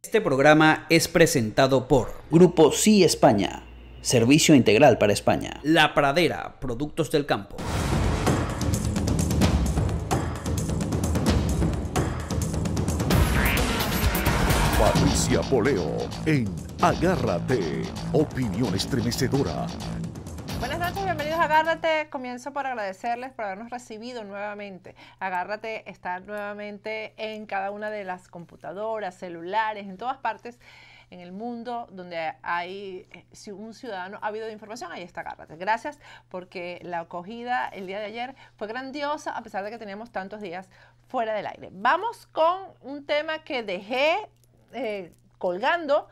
Este programa es presentado por Grupo Sí España, servicio integral para España. La Pradera, productos del campo. Patricia Poleo en Agárrate, opinión estremecedora. Buenas noches, bienvenidos a Agárrate. Comienzo por agradecerles por habernos recibido nuevamente. Agárrate está nuevamente en cada una de las computadoras, celulares, en todas partes en el mundo donde hay un ciudadano ávido de información, ahí está Agárrate. Gracias porque la acogida el día de ayer fue grandiosa a pesar de que teníamos tantos días fuera del aire. Vamos con un tema que dejé colgando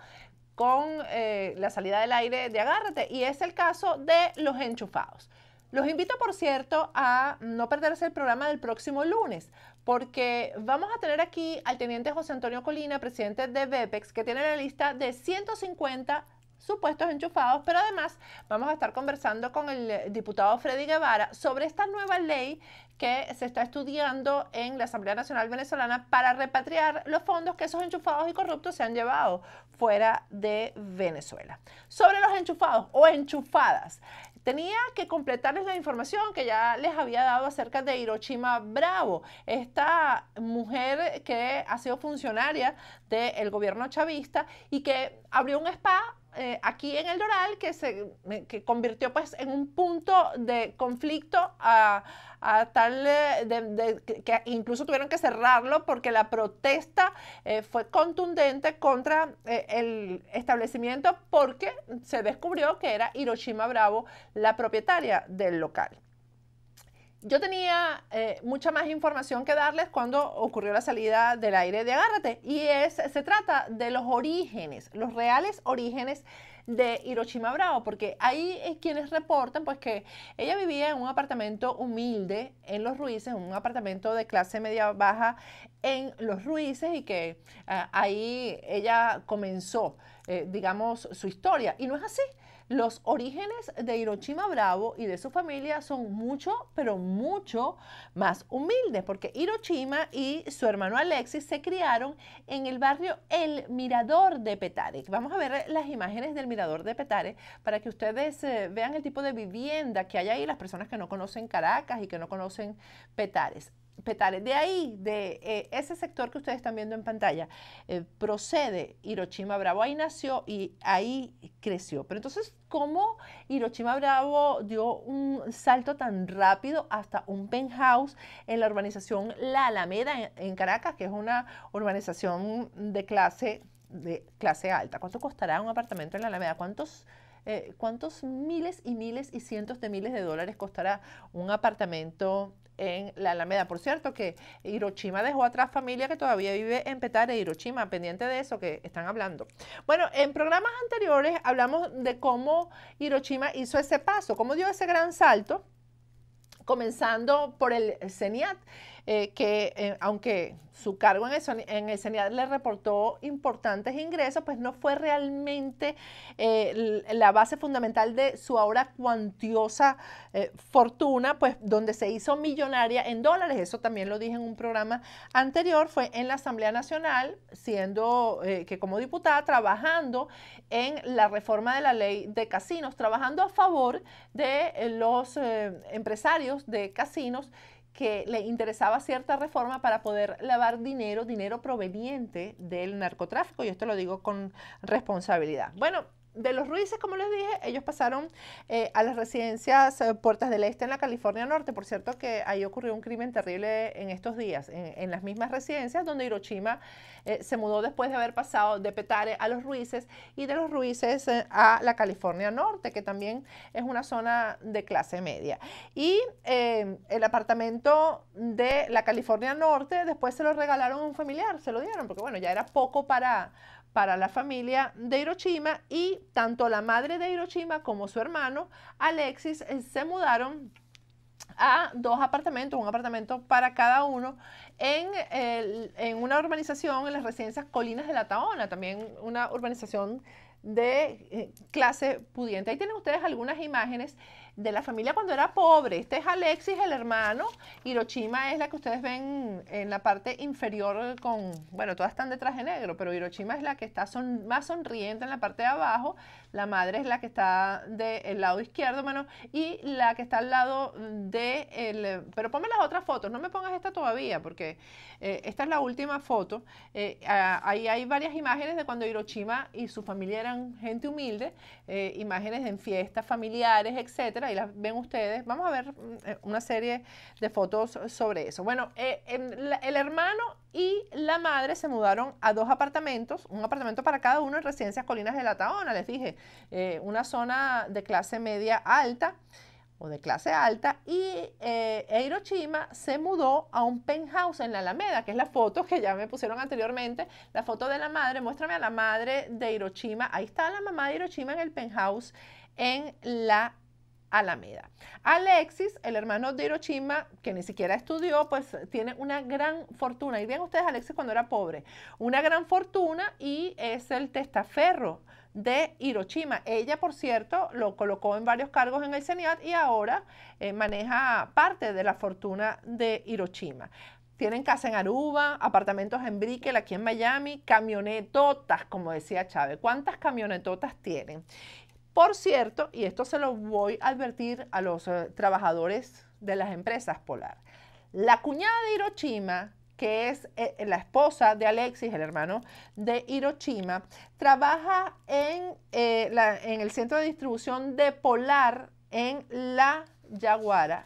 con la salida del aire de Agárrate, y es el caso de los enchufados. Los invito, por cierto, a no perderse el programa del próximo lunes, porque vamos a tener aquí al teniente José Antonio Colina, presidente de BEPEX, que tiene la lista de 150 supuestos enchufados, pero además vamos a estar conversando con el diputado Freddy Guevara sobre esta nueva ley que se está estudiando en la Asamblea Nacional Venezolana para repatriar los fondos que esos enchufados y corruptos se han llevado fuera de Venezuela. Sobre los enchufados o enchufadas, tenía que completarles la información que ya les había dado acerca de Hiroshima Bravo, esta mujer que ha sido funcionaria del gobierno chavista y que abrió un spa aquí en El Doral que convirtió pues en un punto de conflicto a tal que incluso tuvieron que cerrarlo porque la protesta fue contundente contra el establecimiento, porque se descubrió que era Hiroshima Bravo la propietaria del local. Yo tenía mucha más información que darles cuando ocurrió la salida del aire de Agárrate, y se trata de los orígenes, los reales orígenes de Hiroshima Bravo, porque hay quienes reportan pues que ella vivía en un apartamento humilde en Los Ruices, un apartamento de clase media baja en Los Ruices, y que ahí ella comenzó, digamos, su historia, y no es así. Los orígenes de Hiroshima Bravo y de su familia son mucho, pero mucho más humildes, porque Hiroshima y su hermano Alexis se criaron en el barrio El Mirador de Petare. Vamos a ver las imágenes del Mirador de Petare para que ustedes vean el tipo de vivienda que hay ahí, las personas que no conocen Caracas y que no conocen Petare. De ahí, de ese sector que ustedes están viendo en pantalla, procede Hiroshima Bravo. Ahí nació y ahí creció. Pero entonces, ¿cómo Hiroshima Bravo dio un salto tan rápido hasta un penthouse en la urbanización La Alameda en Caracas, que es una urbanización de clase alta? ¿Cuánto costará un apartamento en La Alameda? ¿Cuántos miles y miles y cientos de miles de dólares costará un apartamento en La Alameda? Por cierto, que Hiroshima dejó atrás familia que todavía vive en Petare. Hiroshima, pendiente de eso que están hablando. Bueno, en programas anteriores hablamos de cómo Hiroshima hizo ese paso, cómo dio ese gran salto, comenzando por el CENIAT, aunque su cargo en el CENIAT le reportó importantes ingresos, pues no fue realmente la base fundamental de su ahora cuantiosa fortuna, pues donde se hizo millonaria en dólares. Eso también lo dije en un programa anterior. Fue en la Asamblea Nacional, siendo que como diputada, trabajando en la reforma de la ley de casinos, trabajando a favor de los empresarios de casinos que le interesaba cierta reforma para poder lavar dinero proveniente del narcotráfico, y esto lo digo con responsabilidad. Bueno, de Los Ruices, como les dije, ellos pasaron a las residencias Puertas del Este en la California Norte. Por cierto, que ahí ocurrió un crimen terrible en estos días, en las mismas residencias donde Hiroshima se mudó después de haber pasado de Petare a Los Ruices, y de Los Ruices a la California Norte, que también es una zona de clase media. Y el apartamento de la California Norte después se lo regalaron a un familiar, se lo dieron, porque bueno, ya era poco para la familia de Hiroshima, y tanto la madre de Hiroshima como su hermano Alexis se mudaron a dos apartamentos, un apartamento para cada uno, en una urbanización en las residencias Colinas de la Tahona, también una urbanización de clase pudiente. Ahí tienen ustedes algunas imágenes de la familia cuando era pobre. Este es Alexis, el hermano. Hiroshima es la que ustedes ven en la parte inferior con, bueno, todas están de traje negro, pero Hiroshima es la que está más sonriente en la parte de abajo. La madre es la que está del lado izquierdo, bueno, y la que está al lado pero ponme las otras fotos, no me pongas esta todavía, porque esta es la última foto. Ahí hay varias imágenes de cuando Hiroshima y su familia eran gente humilde, imágenes en fiestas familiares, etcétera. Ahí las ven ustedes. Vamos a ver una serie de fotos sobre eso. Bueno, el hermano y la madre se mudaron a 2 apartamentos, un apartamento para cada uno en Residencias Colinas de La Tahona, les dije, una zona de clase media alta o de clase alta, y Hiroshima se mudó a un penthouse en la Alameda, que es la foto que ya me pusieron anteriormente, la foto de la madre. Muéstrame a la madre de Hiroshima. Ahí está la mamá de Hiroshima en el penthouse en la Alameda. Alexis, el hermano de Hiroshima, que ni siquiera estudió, pues tiene una gran fortuna. Y vean ustedes, Alexis cuando era pobre, una gran fortuna, y es el testaferro de Hiroshima. Ella, por cierto, lo colocó en varios cargos en el CENIAT y ahora maneja parte de la fortuna de Hiroshima. Tienen casa en Aruba, apartamentos en Brickell, aquí en Miami, camionetotas, como decía Chávez. ¿Cuántas camionetotas tienen? Por cierto, y esto se lo voy a advertir a los trabajadores de las empresas Polar, la cuñada de Hiroshima, que es la esposa de Alexis, el hermano de Hiroshima, trabaja en el centro de distribución de Polar en La Yaguara,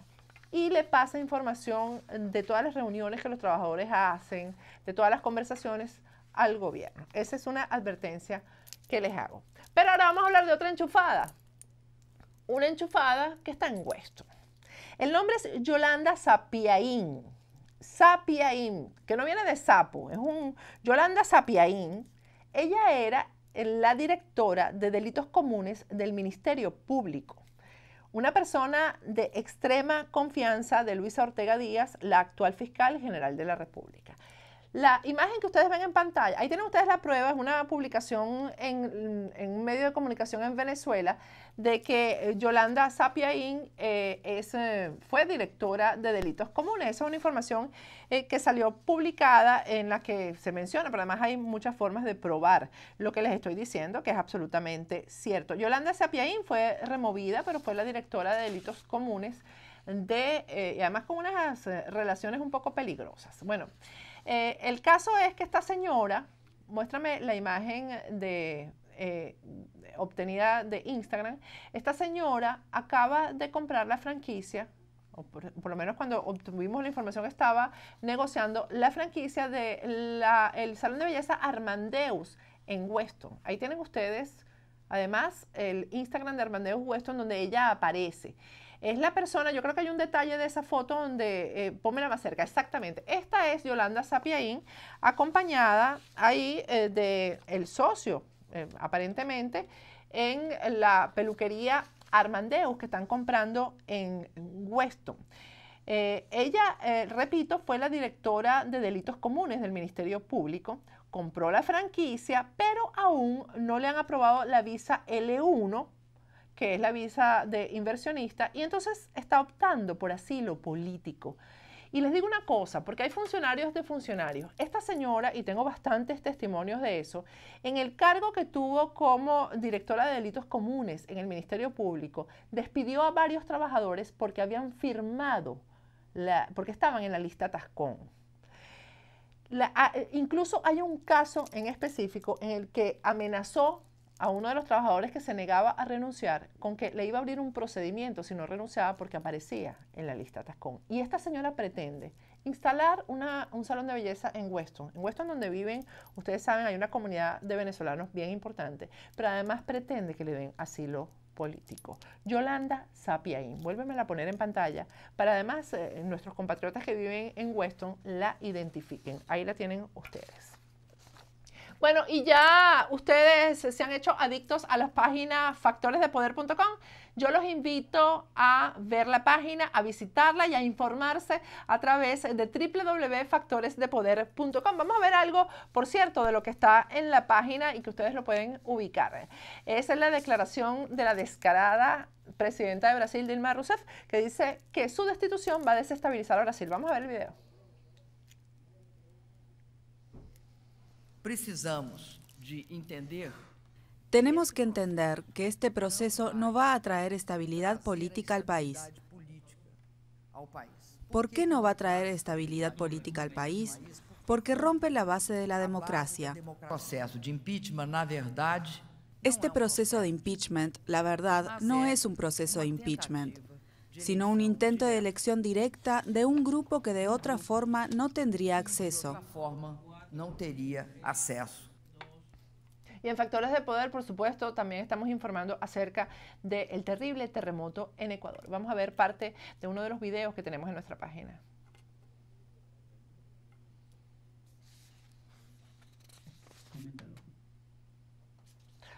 y le pasa información de todas las reuniones que los trabajadores hacen, de todas las conversaciones al gobierno. Esa es una advertencia que les hago. Pero ahora vamos a hablar de otra enchufada. Una enchufada que está en Weston. El nombre es Yolanda Sapiaín. Sapiaín, que no viene de sapo, es Yolanda Sapiaín. Ella era la directora de delitos comunes del Ministerio Público. Una persona de extrema confianza de Luisa Ortega Díaz, la actual fiscal general de la República. La imagen que ustedes ven en pantalla, ahí tienen ustedes la prueba, es una publicación en un medio de comunicación en Venezuela de que Yolanda Sapiaín fue directora de delitos comunes. Esa es una información que salió publicada en la que se menciona, pero además hay muchas formas de probar lo que les estoy diciendo, que es absolutamente cierto. Yolanda Sapiaín fue removida, pero fue la directora de delitos comunes y además con unas relaciones un poco peligrosas. Bueno, el caso es que esta señora, muéstrame la imagen obtenida de Instagram, esta señora acaba de comprar la franquicia, o por lo menos cuando obtuvimos la información estaba negociando la franquicia del Salón de Belleza Armandeus en Weston. Ahí tienen ustedes, además, el Instagram de Armandeus Weston donde ella aparece. Es la persona, yo creo que hay un detalle de esa foto donde, pónmela más cerca, exactamente. Esta es Yolanda Sapiaín, acompañada ahí del socio, aparentemente, en la peluquería Armandeus que están comprando en Weston. Ella, repito, fue la directora de delitos comunes del Ministerio Público, compró la franquicia, pero aún no le han aprobado la visa L1, que es la visa de inversionista, y entonces está optando por asilo político. Y les digo una cosa, porque hay funcionarios de funcionarios. Esta señora, y tengo bastantes testimonios de eso, en el cargo que tuvo como directora de delitos comunes en el Ministerio Público, despidió a varios trabajadores porque habían firmado, porque estaban en la lista Tascón. Incluso hay un caso en específico en el que amenazó a uno de los trabajadores que se negaba a renunciar con que le iba a abrir un procedimiento si no renunciaba porque aparecía en la lista Tascón. Y esta señora pretende instalar un salón de belleza en Weston. En Weston, donde viven, ustedes saben, hay una comunidad de venezolanos bien importante, pero además pretende que le den asilo político. Yolanda Sapiaín, vuélvemela a poner en pantalla para además nuestros compatriotas que viven en Weston la identifiquen. Ahí la tienen ustedes. Bueno, y ya ustedes se han hecho adictos a las páginas factoresdepoder.com. Yo los invito a ver la página, a visitarla y a informarse a través de www.factoresdepoder.com. Vamos a ver algo, por cierto, de lo que está en la página y que ustedes lo pueden ubicar. Esa es la declaración de la descarada presidenta de Brasil, Dilma Rousseff, que dice que su destitución va a desestabilizar a Brasil. Vamos a ver el video. Tenemos que entender que este proceso no va a traer estabilidad política al país. ¿Por qué no va a traer estabilidad política al país? Porque rompe la base de la democracia. Este proceso de impeachment, la verdad, no es un proceso de impeachment, sino un intento de elección directa de un grupo que de otra forma no tendría acceso. Y en Factores de Poder, por supuesto, también estamos informando acerca del terrible terremoto en Ecuador. Vamos a ver parte de uno de los videos que tenemos en nuestra página.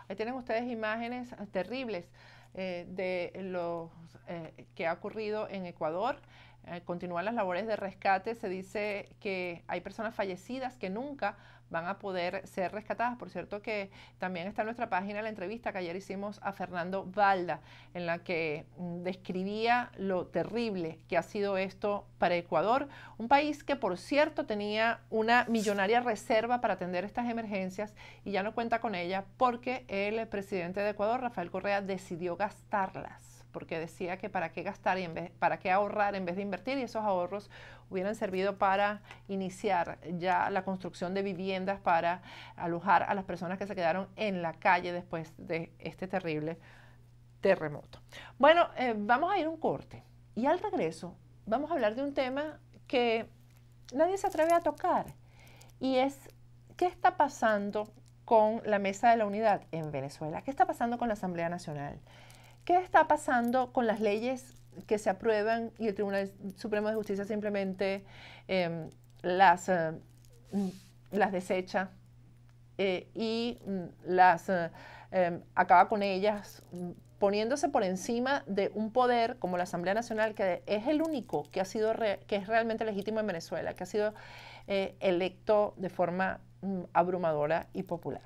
Ahí tienen ustedes imágenes terribles de lo que ha ocurrido en Ecuador. Continúan las labores de rescate. Se dice que hay personas fallecidas que nunca van a poder ser rescatadas. Por cierto que también está en nuestra página la entrevista que ayer hicimos a Fernando Valda, en la que describía lo terrible que ha sido esto para Ecuador, un país que por cierto tenía una millonaria reserva para atender estas emergencias y ya no cuenta con ella porque el presidente de Ecuador, Rafael Correa, decidió gastarlas, porque decía que para qué gastar y para qué ahorrar en vez de invertir, y esos ahorros hubieran servido para iniciar ya la construcción de viviendas para alojar a las personas que se quedaron en la calle después de este terrible terremoto. Bueno, vamos a ir a un corte y al regreso vamos a hablar de un tema que nadie se atreve a tocar y es ¿qué está pasando con la Mesa de la Unidad en Venezuela? ¿Qué está pasando con la Asamblea Nacional? ¿Qué está pasando con las leyes que se aprueban y el Tribunal Supremo de Justicia simplemente las desecha y las acaba con ellas, poniéndose por encima de un poder como la Asamblea Nacional, que es el único que es realmente legítimo en Venezuela, que ha sido electo de forma abrumadora y popular?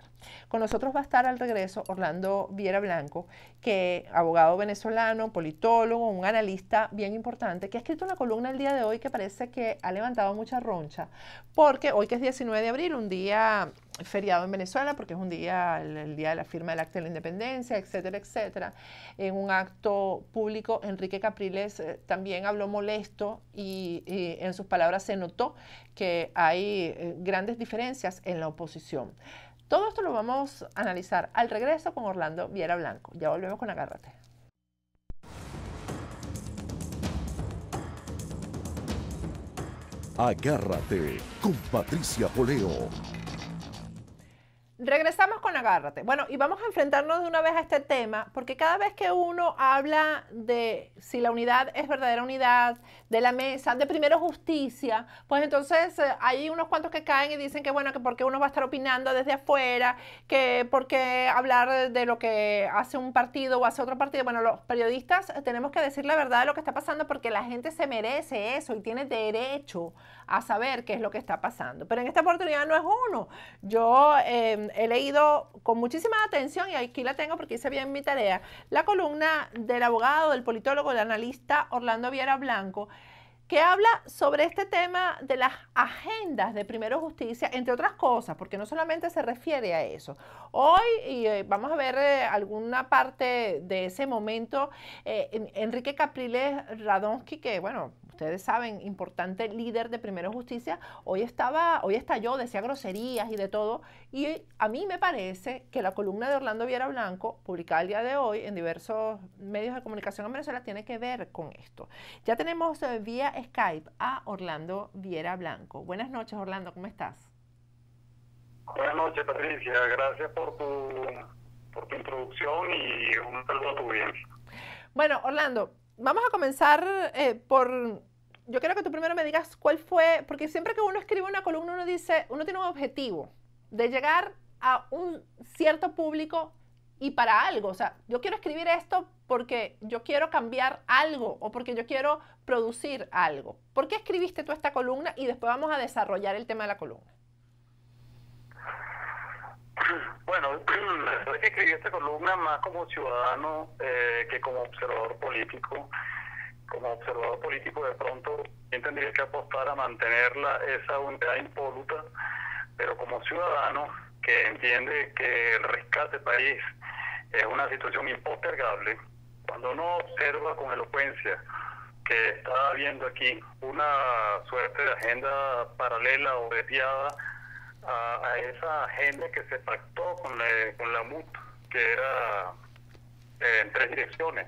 Con nosotros va a estar al regreso Orlando Viera Blanco, que abogado venezolano, politólogo, un analista bien importante, que ha escrito una columna el día de hoy que parece que ha levantado mucha roncha, porque hoy que es 19 de abril, un día feriado en Venezuela, porque es un día, el día de la firma del Acta de la Independencia, etcétera, etcétera. En un acto público, Enrique Capriles también habló molesto y en sus palabras se notó que hay grandes diferencias en la oposición. Todo esto lo vamos a analizar al regreso con Orlando Viera Blanco. Ya volvemos con Agárrate. Agárrate con Patricia Poleo. Regresamos con Agárrate. Bueno, y vamos a enfrentarnos de una vez a este tema, porque cada vez que uno habla de si la unidad es verdadera unidad, de la mesa, de primero justicia, pues entonces hay unos cuantos que caen y dicen que bueno, que porque uno va a estar opinando desde afuera, que porque hablar de lo que hace un partido o hace otro partido. Bueno, los periodistas tenemos que decir la verdad de lo que está pasando porque la gente se merece eso y tiene derecho a saber qué es lo que está pasando. Pero en esta oportunidad no es uno. Yo he leído con muchísima atención, y aquí la tengo porque hice bien mi tarea, la columna del abogado, del politólogo, del analista Orlando Viera Blanco, que habla sobre este tema de las agendas de Primero Justicia, entre otras cosas, porque no solamente se refiere a eso. Hoy vamos a ver alguna parte de ese momento. Enrique Capriles Radonsky, que bueno, ustedes saben, importante líder de Primero Justicia, hoy estalló, decía groserías y de todo, y a mí me parece que la columna de Orlando Viera Blanco, publicada el día de hoy en diversos medios de comunicación en Venezuela, tiene que ver con esto. Ya tenemos vía Skype a Orlando Viera Blanco. Buenas noches, Orlando, ¿cómo estás? Buenas noches, Patricia. Gracias por tu introducción y un saludo a tu audiencia. Bueno, Orlando, vamos a comenzar por... Yo quiero que tú primero me digas cuál fue, porque siempre que uno escribe una columna uno dice, uno tiene un objetivo de llegar a un cierto público y para algo. O sea, yo quiero escribir esto porque yo quiero cambiar algo o porque yo quiero producir algo. ¿Por qué escribiste tú esta columna? Y después vamos a desarrollar el tema de la columna. Bueno, es que escribí esta columna más como ciudadano que como observador político. Como observador político de pronto tendría que apostar a mantenerla esa unidad impoluta, pero como ciudadano que entiende que el rescate país es una situación impostergable, cuando uno observa con elocuencia que está habiendo aquí una suerte de agenda paralela o desviada a esa agenda que se pactó con la MUT, que era en 3 direcciones: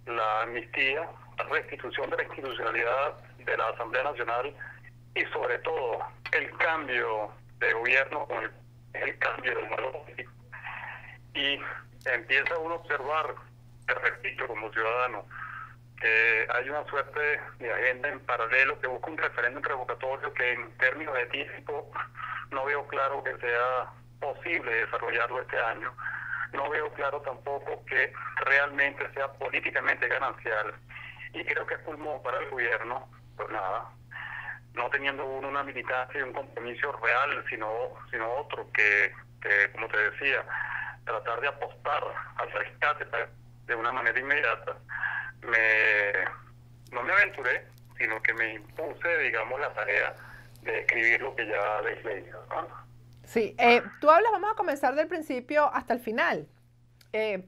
la amnistía, la restitución de la institucionalidad de la Asamblea Nacional y sobre todo el cambio de gobierno con el cambio del modelo político. Y empieza uno a observar, te repito, como ciudadano, que hay una suerte de agenda en paralelo que busca un referéndum revocatorio que en términos de tiempo no veo claro que sea posible desarrollarlo este año. No veo claro tampoco que realmente sea políticamente ganancial. Y creo que es pulmón para el gobierno, pues nada, no teniendo uno una militancia y un compromiso real, sino otro que, como te decía, tratar de apostar al rescate de una manera inmediata. No me aventuré, sino que me impuse, digamos, la tarea de escribir lo que ya habéis leído, ¿no? Sí, tú hablas, vamos a comenzar del principio hasta el final,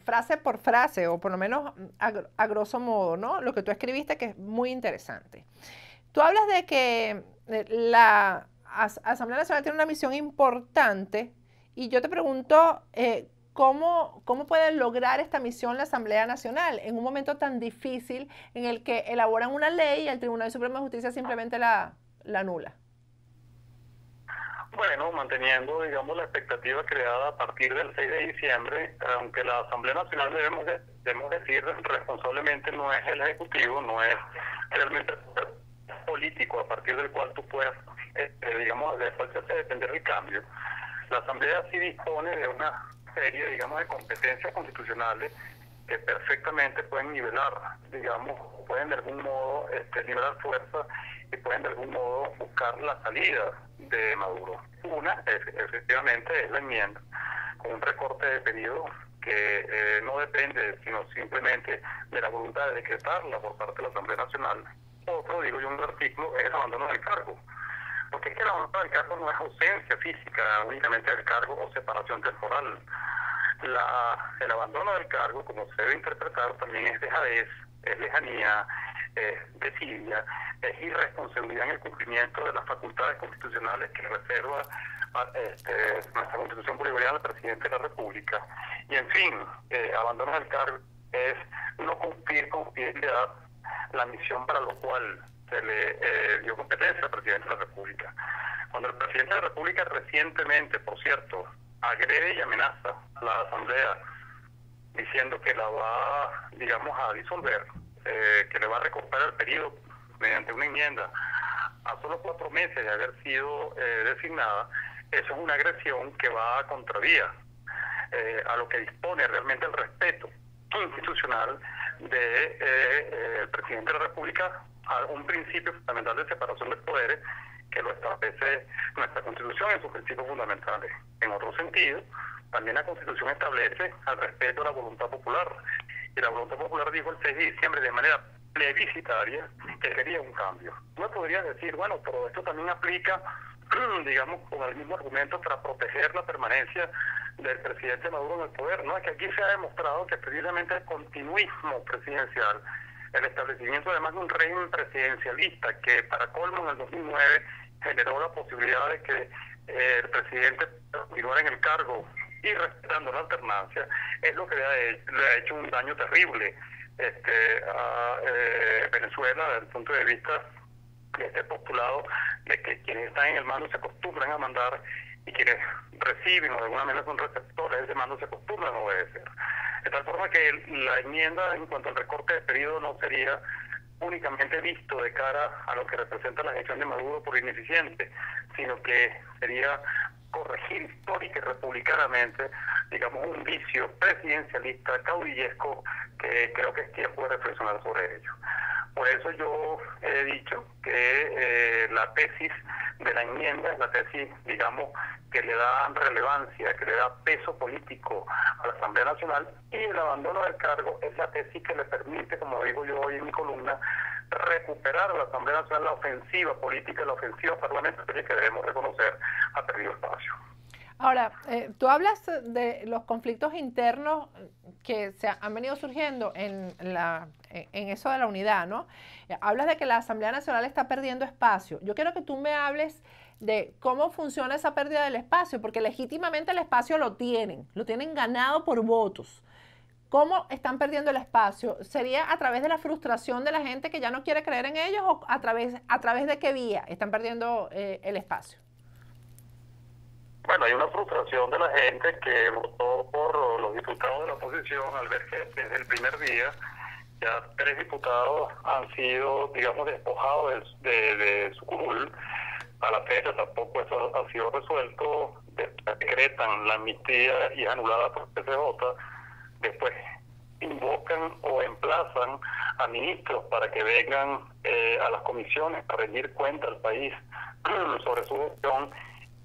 frase por frase, o por lo menos a grosso modo, ¿no? Lo que tú escribiste, que es muy interesante. Tú hablas de que la Asamblea Nacional tiene una misión importante, y yo te pregunto, ¿cómo puede lograr esta misión la Asamblea Nacional en un momento tan difícil en el que elaboran una ley y el Tribunal Supremo de Justicia simplemente la anula? Bueno, manteniendo, digamos, la expectativa creada a partir del 6 de diciembre, aunque la Asamblea Nacional debemos decir responsablemente no es el Ejecutivo, no es realmente el político a partir del cual tú puedas, digamos, del cual se hace depender el cambio. La Asamblea sí dispone de una serie, digamos, de competencias constitucionales que perfectamente pueden nivelar, digamos, pueden de algún modo nivelar fuerza y pueden de algún modo buscar la salida de Maduro. Una, efectivamente, es la enmienda, con un recorte de periodo que no depende, sino simplemente de la voluntad de decretarla por parte de la Asamblea Nacional. Otro, digo yo, un artículo, es el abandono del cargo. Porque es que el abandono del cargo no es ausencia física únicamente del cargo o separación temporal. El abandono del cargo, como se debe interpretar, también es dejadez, es lejanía, es desidia, es irresponsabilidad en el cumplimiento de las facultades constitucionales que reserva nuestra Constitución Bolivariana al presidente de la República. Y en fin, abandono del cargo es no cumplir con fidelidad la misión para lo cual se le dio competencia al presidente de la República. Cuando el presidente de la República recientemente, por cierto, agrede y amenaza a la Asamblea diciendo que la va, digamos, a disolver, que le va a recortar el periodo mediante una enmienda a solo 4 meses de haber sido designada, eso es una agresión que va a contravía a lo que dispone realmente el respeto institucional del presidente de la República, a un principio fundamental de separación de poderes que lo establece nuestra Constitución en sus principios fundamentales. En otro sentido, también la Constitución establece al respeto a la voluntad popular. Y la voluntad popular dijo el 6 de diciembre de manera plebiscitaria que quería un cambio. No podría decir, bueno, pero esto también aplica, digamos, con el mismo argumento para proteger la permanencia del presidente Maduro en el poder. No, es que aquí se ha demostrado que precisamente el continuismo presidencial, el establecimiento además de un régimen presidencialista que para colmo en el 2009 generó la posibilidad de que el presidente continuara en el cargo y respetando la alternancia, es lo que le ha hecho un daño terrible a Venezuela desde el punto de vista de este postulado de que quienes están en el mando se acostumbran a mandar y quienes reciben o de alguna manera son receptores de ese mando se acostumbran a obedecer. De tal forma que la enmienda en cuanto al recorte de periodo no sería únicamente visto de cara a lo que representa la gestión de Maduro por ineficiente, sino que sería corregir histórica y republicanamente, digamos, un vicio presidencialista, caudillesco, que creo que es tiempo de reflexionar sobre ello. Por eso yo he dicho que la tesis de la enmienda es la tesis, digamos, que le da relevancia, que le da peso político a la Asamblea Nacional, y el abandono del cargo es la tesis que le permite, como digo yo hoy en mi columna, recuperar a la Asamblea Nacional la ofensiva política, la ofensiva parlamentaria que debemos reconocer ha perdido espacio. Ahora, tú hablas de los conflictos internos que se han venido surgiendo en eso de la unidad, ¿no? Hablas de que la Asamblea Nacional está perdiendo espacio. Yo quiero que tú me hables de cómo funciona esa pérdida del espacio, porque legítimamente el espacio lo tienen ganado por votos. ¿Cómo están perdiendo el espacio? ¿Sería a través de la frustración de la gente que ya no quiere creer en ellos, o a través de qué vía están perdiendo el espacio? Bueno, hay una frustración de la gente que votó por los diputados de la oposición al ver que desde el primer día ya 3 diputados han sido, digamos, despojados de su curul. A la fecha tampoco eso ha sido resuelto, decretan la amnistía y es anulada por PCJ. Después invocan o emplazan a ministros para que vengan a las comisiones a rendir cuenta al país sobre su gestión,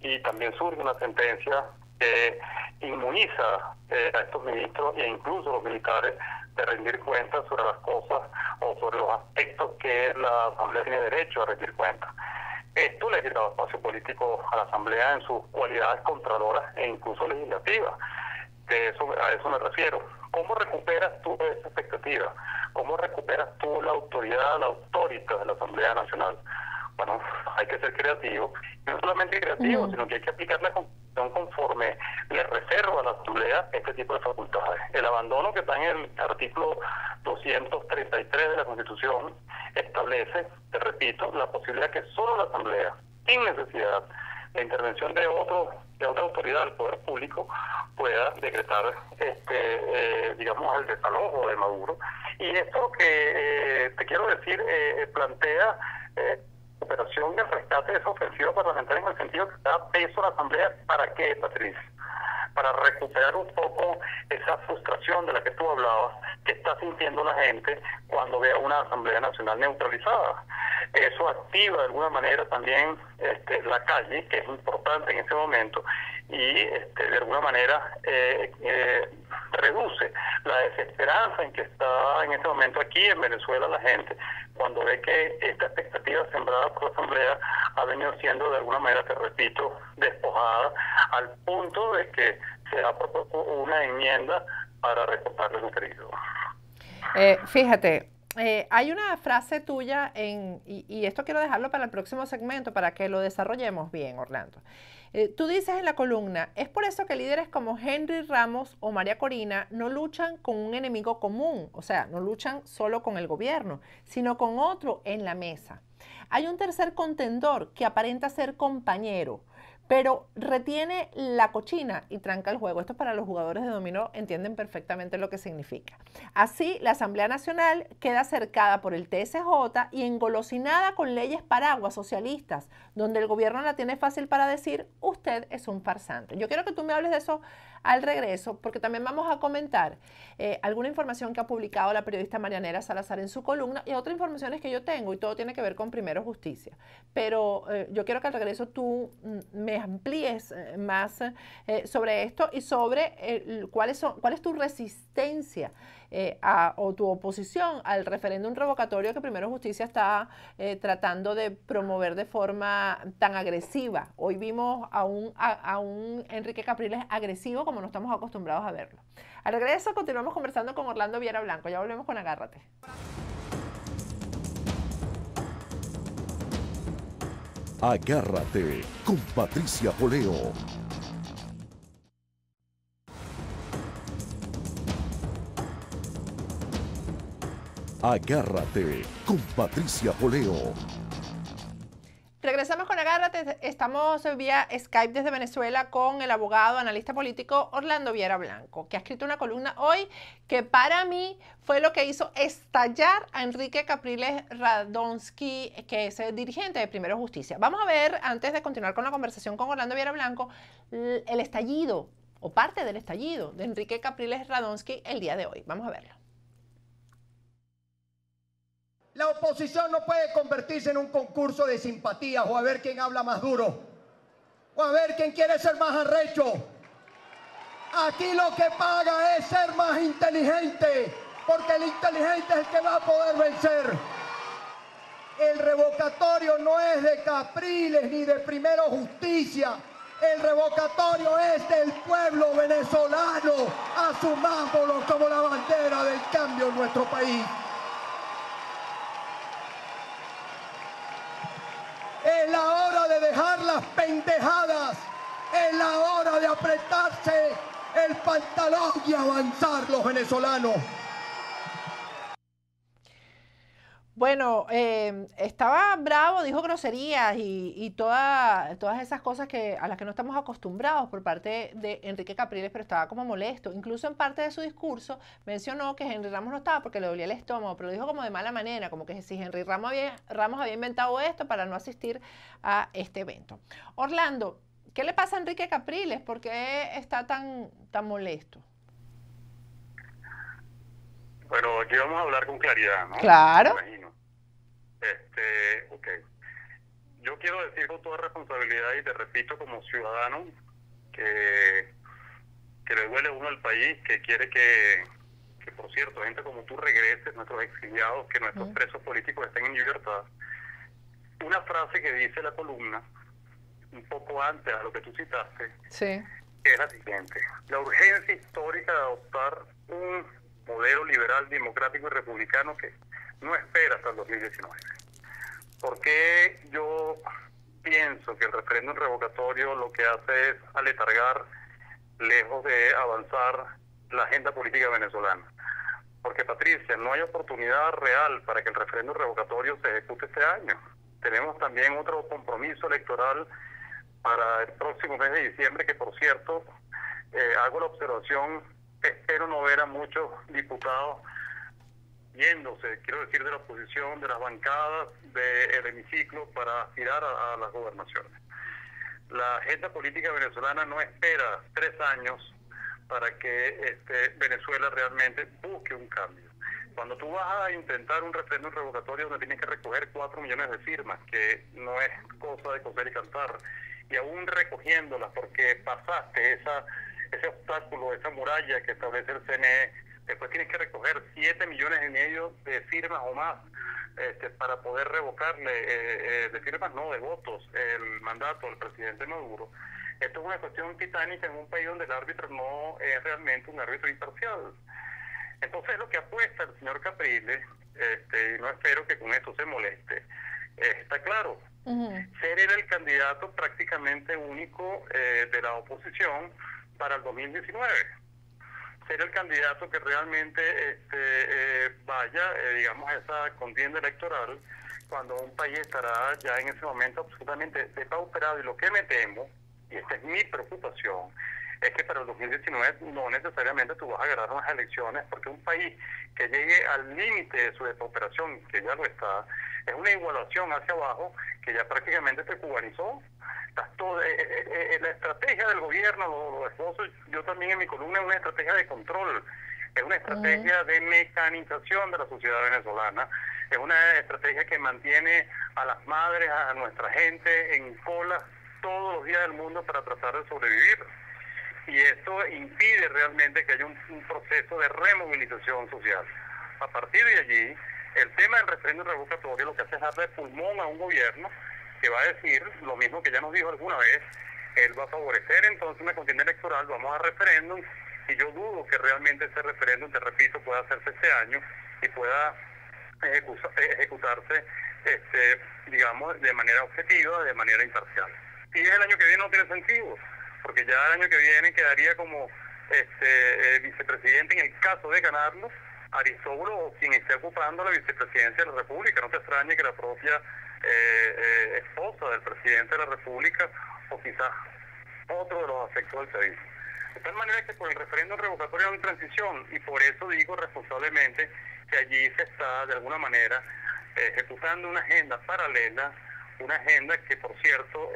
y también surge una sentencia que inmuniza a estos ministros e incluso a los militares de rendir cuentas sobre las cosas o sobre los aspectos que la Asamblea tiene derecho a rendir cuentas. Esto le ha quitado espacio político a la Asamblea en sus cualidades contraloras e incluso legislativas. A eso me refiero. ¿Cómo recuperas tú esa expectativa? ¿Cómo recuperas tú la autoridad, la autoridad de la Asamblea Nacional? Bueno, hay que ser creativo. Y no solamente creativo, sino que hay que aplicar la Constitución conforme le reserva a la Asamblea este tipo de facultades. El abandono que está en el artículo 233 de la Constitución establece, te repito, la posibilidad que solo la Asamblea, sin necesidad de intervención de otra autoridad del poder público, pueda decretar digamos, el desalojo de Maduro. Y esto que te quiero decir plantea operación de rescate de esa ofensiva parlamentaria, en el sentido que da peso a la Asamblea. ¿Para qué, Patricia? Para recuperar un poco esa frustración de la que tú hablabas, que está sintiendo la gente cuando ve a una Asamblea Nacional neutralizada. Eso activa de alguna manera también la calle, que es importante en ese momento, y de alguna manera reduce la desesperanza en que está en este momento aquí en Venezuela la gente, cuando ve que esta expectativa sembrada por la Asamblea ha venido siendo de alguna manera, te repito, despojada, al punto de que se ha propuesto una enmienda para recortarle su periodo. Fíjate, hay una frase tuya, y esto quiero dejarlo para el próximo segmento para que lo desarrollemos bien, Orlando. Tú dices en la columna: es por eso que líderes como Henry Ramos o María Corina no luchan con un enemigo común, o sea, no luchan solo con el gobierno, sino con otro en la mesa. Hay un tercer contendor que aparenta ser compañero, pero retiene la cochina y tranca el juego. Esto para los jugadores de dominó entienden perfectamente lo que significa. Así, la Asamblea Nacional queda cercada por el TSJ y engolosinada con leyes paraguas socialistas, donde el gobierno la tiene fácil para decir: usted es un farsante. Yo quiero que tú me hables de eso al regreso, porque también vamos a comentar alguna información que ha publicado la periodista Marianela Salazar en su columna, y otras informaciones que yo tengo, y todo tiene que ver con Primero Justicia. Pero yo quiero que al regreso tú me amplíes más sobre esto y sobre cuál es tu resistencia o tu oposición al referéndum revocatorio que Primero Justicia está tratando de promover de forma tan agresiva. Hoy vimos a un Enrique Capriles agresivo como no estamos acostumbrados a verlo. Al regreso continuamos conversando con Orlando Viera Blanco. Ya volvemos con Agárrate. Agárrate con Patricia Poleo. Agárrate con Patricia Poleo. Regresamos con Agárrate. Estamos vía Skype desde Venezuela con el abogado, analista político Orlando Viera Blanco, que ha escrito una columna hoy que para mí fue lo que hizo estallar a Enrique Capriles Radonsky, que es el dirigente de Primero Justicia. Vamos a ver, antes de continuar con la conversación con Orlando Viera Blanco, el estallido o parte del estallido de Enrique Capriles Radonsky el día de hoy. Vamos a verlo. La oposición no puede convertirse en un concurso de simpatías o a ver quién habla más duro o a ver quién quiere ser más arrecho. Aquí lo que paga es ser más inteligente, porque el inteligente es el que va a poder vencer. El revocatorio no es de Capriles ni de Primero Justicia. El revocatorio es del pueblo venezolano. Asumámoslo como la bandera del cambio en nuestro país. Es la hora de dejar las pendejadas. Es la hora de apretarse el pantalón y avanzar los venezolanos. Bueno, estaba bravo, dijo groserías y todas esas cosas a las que no estamos acostumbrados por parte de Enrique Capriles, pero estaba como molesto. Incluso en parte de su discurso mencionó que Henry Ramos no estaba porque le dolía el estómago, pero lo dijo como de mala manera, como que si Henry Ramos había inventado esto para no asistir a este evento. Orlando, ¿qué le pasa a Enrique Capriles? ¿Por qué está tan molesto? Bueno, aquí vamos a hablar con claridad, ¿no? Claro. Me imagino. Ok. Yo quiero decir con toda responsabilidad y te repito como ciudadano que le duele a uno al país, que quiere que por cierto, gente como tú regrese, nuestros exiliados, que nuestros presos políticos estén en libertad. Una frase que dice la columna, un poco antes a lo que tú citaste, sí, es la siguiente: la urgencia histórica de adoptar un modelo liberal, democrático y republicano que no espera hasta el 2019. ¿Por qué yo pienso que el referéndum revocatorio lo que hace es aletargar, lejos de avanzar, la agenda política venezolana? Porque, Patricia, no hay oportunidad real para que el referéndum revocatorio se ejecute este año. Tenemos también otro compromiso electoral para el próximo mes de diciembre, que por cierto, hago la observación, espero no ver a muchos diputados yéndose, quiero decir, de la oposición, de las bancadas, del hemiciclo, para aspirar a las gobernaciones. La agenda política venezolana no espera 3 años para que Venezuela realmente busque un cambio. Cuando tú vas a intentar un referéndum revocatorio donde tienes que recoger 4 millones de firmas, que no es cosa de coser y cantar, y aún recogiéndolas porque pasaste ese obstáculo, esa muralla que establece el CNE, después tienes que recoger 7,5 millones de firmas o más para poder revocarle, de firmas no, de votos, el mandato del presidente Maduro. Esto es una cuestión titánica en un país donde el árbitro no es realmente un árbitro imparcial. Entonces lo que apuesta el señor Capriles, y no espero que con esto se moleste, está claro. Ser él el candidato prácticamente único de la oposición para el 2019. Ser el candidato que realmente vaya, digamos, a esa contienda electoral, cuando un país estará ya en ese momento absolutamente depauperado. Y lo que me temo, y esta es mi preocupación, es que para el 2019 no necesariamente tú vas a ganar unas elecciones, porque un país que llegue al límite de su depauperación, que ya lo está, es una igualación hacia abajo que ya prácticamente se cubanizó. La estrategia del gobierno, lo esposo, yo también en mi columna, es una estrategia de control, es una estrategia de mecanización de la sociedad venezolana, es una estrategia que mantiene a las madres, a nuestra gente en cola todos los días del mundo para tratar de sobrevivir. Y esto impide realmente que haya un proceso de removilización social. A partir de allí, el tema del referéndum revocatorio lo que hace es darle pulmón a un gobierno que va a decir lo mismo que ya nos dijo alguna vez: él va a favorecer entonces una contienda electoral, vamos a referéndum, y yo dudo que realmente ese referéndum, te repito, pueda hacerse este año y pueda ejecutarse, digamos, de manera objetiva, de manera imparcial. Si es el año que viene no tiene sentido, porque ya el año que viene quedaría como vicepresidente, en el caso de ganarlo, Aristóbulo, o quien esté ocupando la vicepresidencia de la República. No te extrañe que la propia esposa del presidente de la República, o quizás otro de los afectos del país. De tal manera que por el referéndum revocatorio hay una transición, y por eso digo responsablemente que allí se está de alguna manera ejecutando una agenda paralela, una agenda que por cierto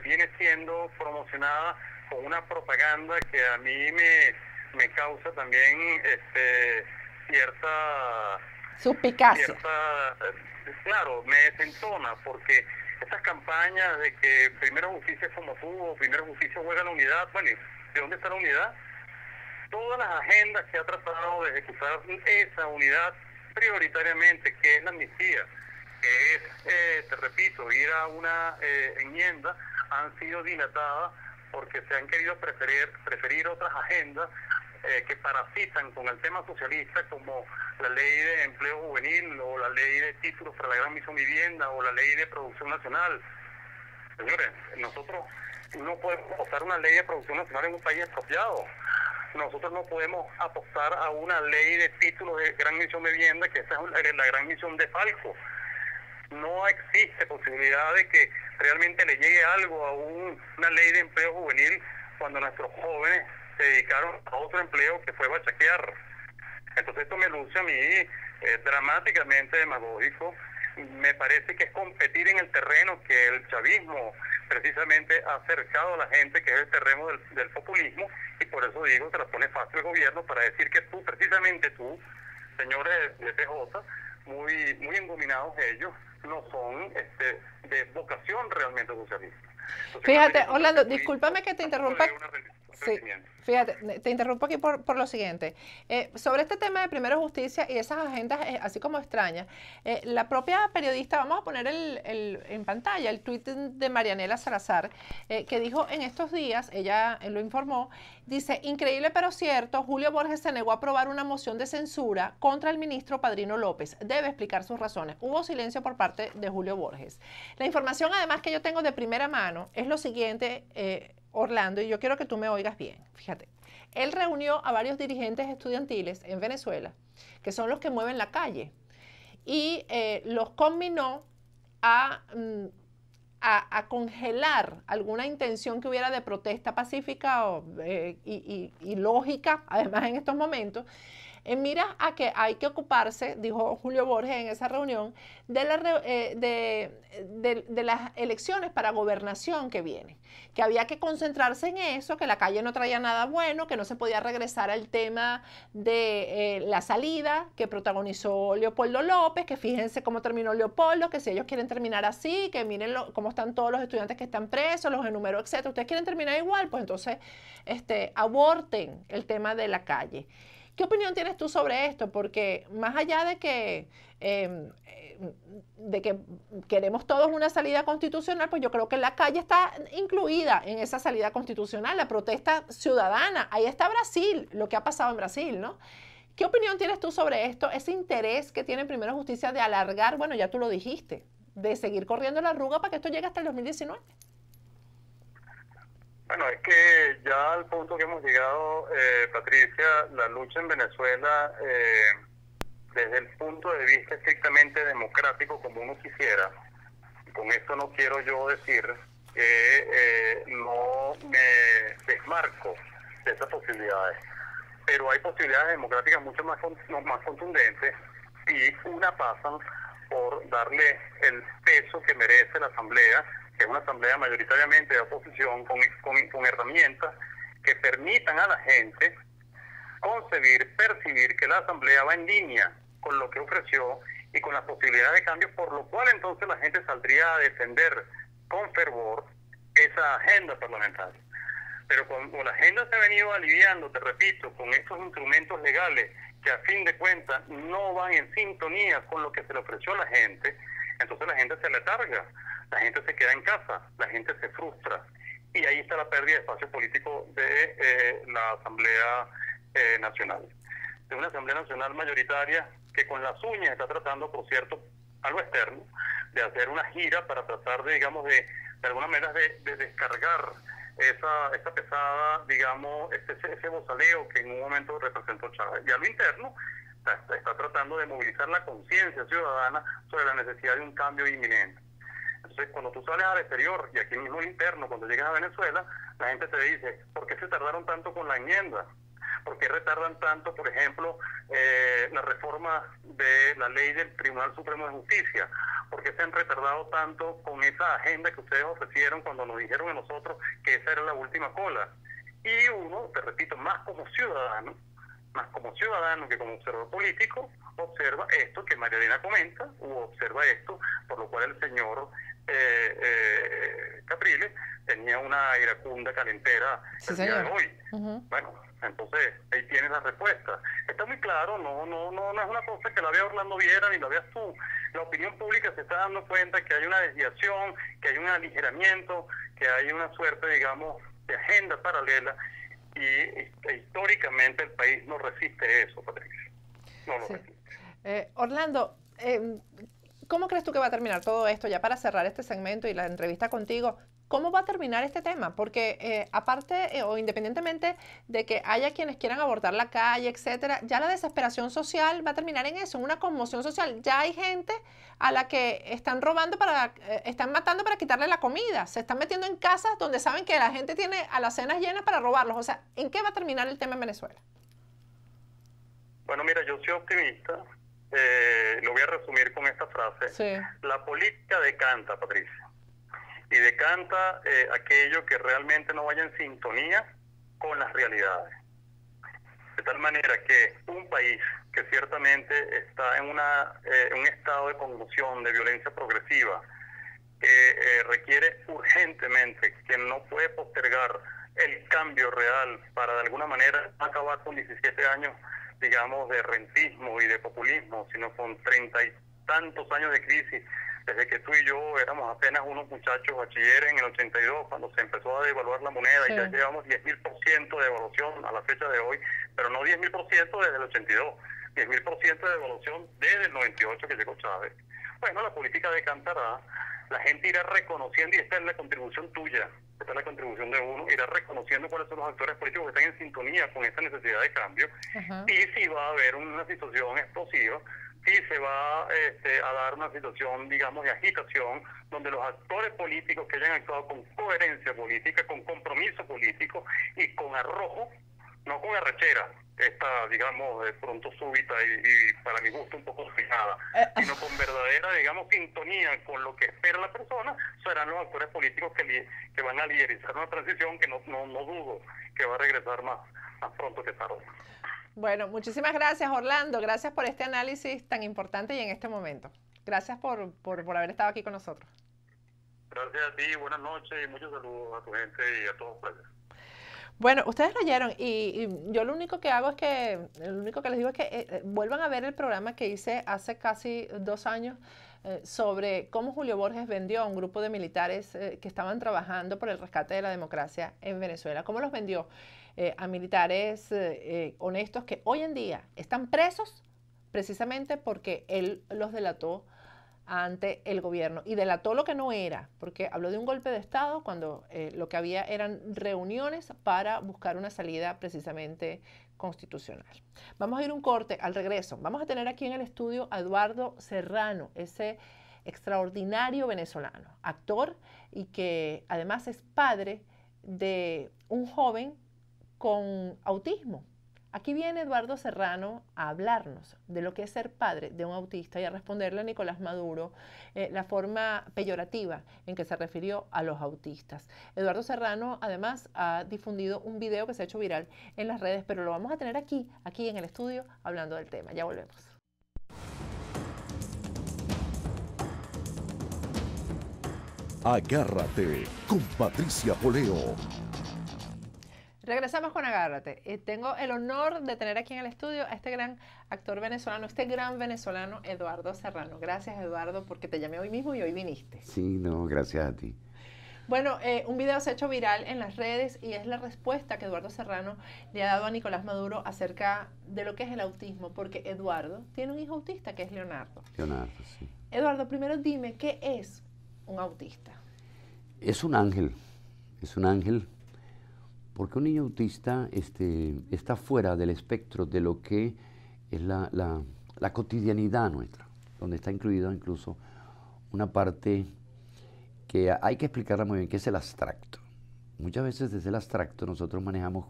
viene siendo promocionada con una propaganda que a mí me causa también cierta suspicacia. Claro, me desentona, porque esas campañas de que primero justicia es como tú, o primero justicia juega la unidad, bueno, ¿de dónde está la unidad? Todas las agendas que ha tratado de ejecutar esa unidad prioritariamente, que es la amnistía, que es, te repito, ir a una enmienda, han sido dilatadas porque se han querido preferir otras agendas que parasitan con el tema socialista, como la ley de empleo juvenil, o la ley de títulos para la gran misión vivienda, o la ley de producción nacional. Señores, nosotros no podemos apostar una ley de producción nacional en un país expropiado. Nosotros no podemos apostar a una ley de títulos de gran misión de vivienda, que esa es la gran misión de Falco. No existe posibilidad de que realmente le llegue algo a una ley de empleo juvenil cuando nuestros jóvenes se dedicaron a otro empleo que fue bachaquear. Entonces esto me luce a mí dramáticamente demagógico. Me parece que es competir en el terreno que el chavismo precisamente ha acercado a la gente, que es el terreno del populismo, y por eso digo, se la pone fácil el gobierno para decir que tú, precisamente tú, señores de PJ, muy engominados ellos, no son de vocación realmente socialista. Entonces, fíjate, Orlando, discúlpame que te interrumpa. Sí, crecimiento. fíjate, te interrumpo aquí por lo siguiente. Sobre este tema de Primero Justicia y esas agendas así como extrañas, la propia periodista, vamos a poner en pantalla el tuit de Marianela Salazar, que dijo en estos días, ella lo informó, dice: increíble pero cierto, Julio Borges se negó a aprobar una moción de censura contra el ministro Padrino López. Debe explicar sus razones. Hubo silencio por parte de Julio Borges. La información además que yo tengo de primera mano es lo siguiente, Orlando, y yo quiero que tú me oigas bien. Fíjate, él reunió a varios dirigentes estudiantiles en Venezuela, que son los que mueven la calle, y los conminó a congelar alguna intención que hubiera de protesta pacífica y lógica, además en estos momentos, en miras a que hay que ocuparse, dijo Julio Borges en esa reunión, de las elecciones para gobernación que vienen, que había que concentrarse en eso, que la calle no traía nada bueno, que no se podía regresar al tema de la salida que protagonizó Leopoldo López, que fíjense cómo terminó Leopoldo, que si ellos quieren terminar así, que miren cómo están todos los estudiantes que están presos, los enumeró, etc. Ustedes quieren terminar igual, pues entonces aborten el tema de la calle. ¿Qué opinión tienes tú sobre esto? Porque más allá de que queremos todos una salida constitucional, pues yo creo que la calle está incluida en esa salida constitucional, la protesta ciudadana. Ahí está Brasil, lo que ha pasado en Brasil, ¿no? ¿Qué opinión tienes tú sobre esto? Ese interés que tiene Primero Justicia de alargar, bueno, ya tú lo dijiste, de seguir corriendo la arruga para que esto llegue hasta el 2019. Bueno, es que ya al punto que hemos llegado, Patricia, la lucha en Venezuela, desde el punto de vista estrictamente democrático, como uno quisiera, con esto no quiero yo decir que no me desmarco de esas posibilidades, pero hay posibilidades democráticas mucho más contundentes, y una pasan por darle el peso que merece la Asamblea, que es una asamblea mayoritariamente de oposición, con herramientas que permitan a la gente percibir que la asamblea va en línea con lo que ofreció y con las posibilidades de cambio, por lo cual entonces la gente saldría a defender con fervor esa agenda parlamentaria. Pero como la agenda se ha venido aliviando, te repito, con estos instrumentos legales que a fin de cuentas no van en sintonía con lo que se le ofreció a la gente, entonces la gente se letarga. La gente se queda en casa, la gente se frustra, y ahí está la pérdida de espacio político de la Asamblea Nacional. De una Asamblea Nacional mayoritaria que con las uñas está tratando, por cierto, algo externo, de hacer una gira para tratar de, digamos, de alguna manera de descargar esa pesada, digamos, ese bozaleo que en un momento representó Chávez. Y a lo interno está tratando de movilizar la conciencia ciudadana sobre la necesidad de un cambio inminente. Entonces, cuando tú sales al exterior, y aquí mismo al interno, cuando llegas a Venezuela, la gente te dice: ¿por qué se tardaron tanto con la enmienda? ¿Por qué retardan tanto, por ejemplo, la reforma de la ley del Tribunal Supremo de Justicia? ¿Por qué se han retardado tanto con esa agenda que ustedes ofrecieron cuando nos dijeron a nosotros que esa era la última cola? Y uno, te repito, más como ciudadano que como observador político, observa esto que María Elena comenta, o observa esto, por lo cual el señor Capriles tenía una iracunda calentera el día de hoy. Bueno, entonces ahí tienes la respuesta. Está muy claro, no es una cosa que la vea Orlando Viera ni la veas tú. La opinión pública se está dando cuenta que hay una desviación, que hay un aligeramiento, que hay una suerte, digamos, de agenda paralela, y históricamente el país no resiste eso, Patricia. No lo resiste. Orlando, ¿cómo crees tú que va a terminar todo esto? Ya para cerrar este segmento y la entrevista contigo, ¿cómo va a terminar este tema? Porque aparte o independientemente de que haya quienes quieran abortar la calle, etcétera, ya la desesperación social va a terminar en eso, en una conmoción social. Ya hay gente a la que están robando están matando para quitarle la comida. Se están metiendo en casas donde saben que la gente tiene alacenas llenas para robarlos. O sea, ¿en qué va a terminar el tema en Venezuela? Bueno, mira, yo soy optimista. Lo voy a resumir con esta frase. Sí. La política decanta, Patricia. Y decanta aquello que realmente no vaya en sintonía con las realidades. De tal manera que un país que ciertamente está en un estado de conmoción, de violencia progresiva, que requiere urgentemente, que no puede postergar el cambio real para de alguna manera no acabar con 17 años, digamos, de rentismo y de populismo, sino con 30 y tantos años de crisis. Desde que tú y yo éramos apenas unos muchachos bachilleres en el 82, cuando se empezó a devaluar la moneda, sí. Y ya llevamos 10.000% de devaluación a la fecha de hoy, pero no 10.000% desde el 82, 10.000% de devaluación desde el 98 que llegó Chávez. Bueno, la política decantará, la gente irá reconociendo, y esta es la contribución tuya, esta es la contribución de uno, irá reconociendo cuáles son los actores políticos que están en sintonía con esta necesidad de cambio, y si va a haber una situación explosiva, sí se va a dar una situación, digamos, de agitación, donde los actores políticos que hayan actuado con coherencia política, con compromiso político y con arrojo, no con arrechera, esta, digamos, de pronto súbita y para mi gusto un poco fijada, sino con verdadera, digamos, sintonía con lo que espera la persona, serán los actores políticos que van a liderizar una transición que no dudo que va a regresar más pronto que tarde. Bueno, muchísimas gracias, Orlando. Gracias por este análisis tan importante y en este momento. Gracias por haber estado aquí con nosotros. Gracias a ti, buenas noches y muchos saludos a tu gente y a todos ustedes. Bueno, ustedes lo oyeron y yo lo único que les digo es que vuelvan a ver el programa que hice hace casi 2 años sobre cómo Julio Borges vendió a un grupo de militares que estaban trabajando por el rescate de la democracia en Venezuela. ¿Cómo los vendió? A militares honestos que hoy en día están presos precisamente porque él los delató ante el gobierno y delató lo que no era, porque habló de un golpe de Estado cuando lo que había eran reuniones para buscar una salida precisamente constitucional. Vamos a ir un corte. Al regreso vamos a tener aquí en el estudio a Eduardo Serrano, ese extraordinario venezolano, actor y que además es padre de un joven con autismo. Aquí viene Eduardo Serrano a hablarnos de lo que es ser padre de un autista y a responderle a Nicolás Maduro la forma peyorativa en que se refirió a los autistas. Eduardo Serrano además ha difundido un video que se ha hecho viral en las redes, pero lo vamos a tener aquí en el estudio hablando del tema. Ya volvemos. Agárrate con Patricia Poleo. Regresamos con Agárrate. Tengo el honor de tener aquí en el estudio a este gran actor venezolano, este gran venezolano, Eduardo Serrano. Gracias, Eduardo, porque te llamé hoy mismo y hoy viniste. Sí, no, gracias a ti. Bueno, un video se ha hecho viral en las redes y es la respuesta que Eduardo Serrano le ha dado a Nicolás Maduro acerca de lo que es el autismo, porque Eduardo tiene un hijo autista que es Leonardo. Leonardo, sí. Eduardo, primero dime, ¿qué es un autista? Es un ángel, porque un niño autista está fuera del espectro de lo que es la cotidianidad nuestra, donde está incluido incluso una parte que hay que explicarla muy bien, que es el abstracto. Muchas veces desde el abstracto nosotros manejamos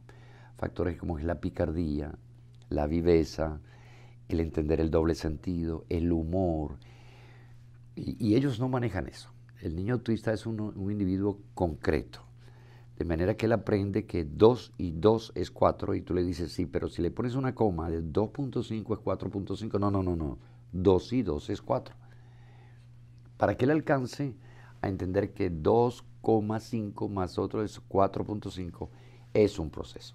factores como es la picardía, la viveza, el entender el doble sentido, el humor, y ellos no manejan eso. El niño autista es un individuo concreto, De manera que él aprende que 2 y 2 es 4 y tú le dices, sí, pero si le pones una coma de 2.5 es 4.5, no. 2 y 2 es 4. Para que él alcance a entender que 2,5 más otro es 4.5 es un proceso.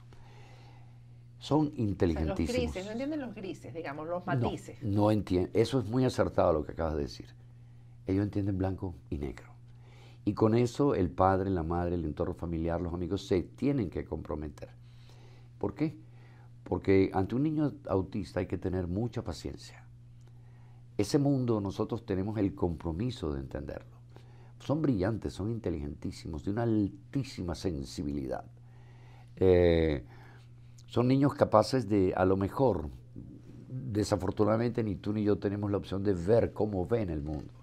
Son inteligentísimos. O sea, los grises, no entienden los grises, digamos, los matices. No entienden. Eso es muy acertado lo que acabas de decir. Ellos entienden blanco y negro. Y con eso el padre, la madre, el entorno familiar, los amigos se tienen que comprometer. ¿Por qué? Porque ante un niño autista hay que tener mucha paciencia. Ese mundo nosotros tenemos el compromiso de entenderlo. Son brillantes, son inteligentísimos, de una altísima sensibilidad. Son niños capaces de, a lo mejor, desafortunadamente ni tú ni yo tenemos la opción de ver cómo ven el mundo.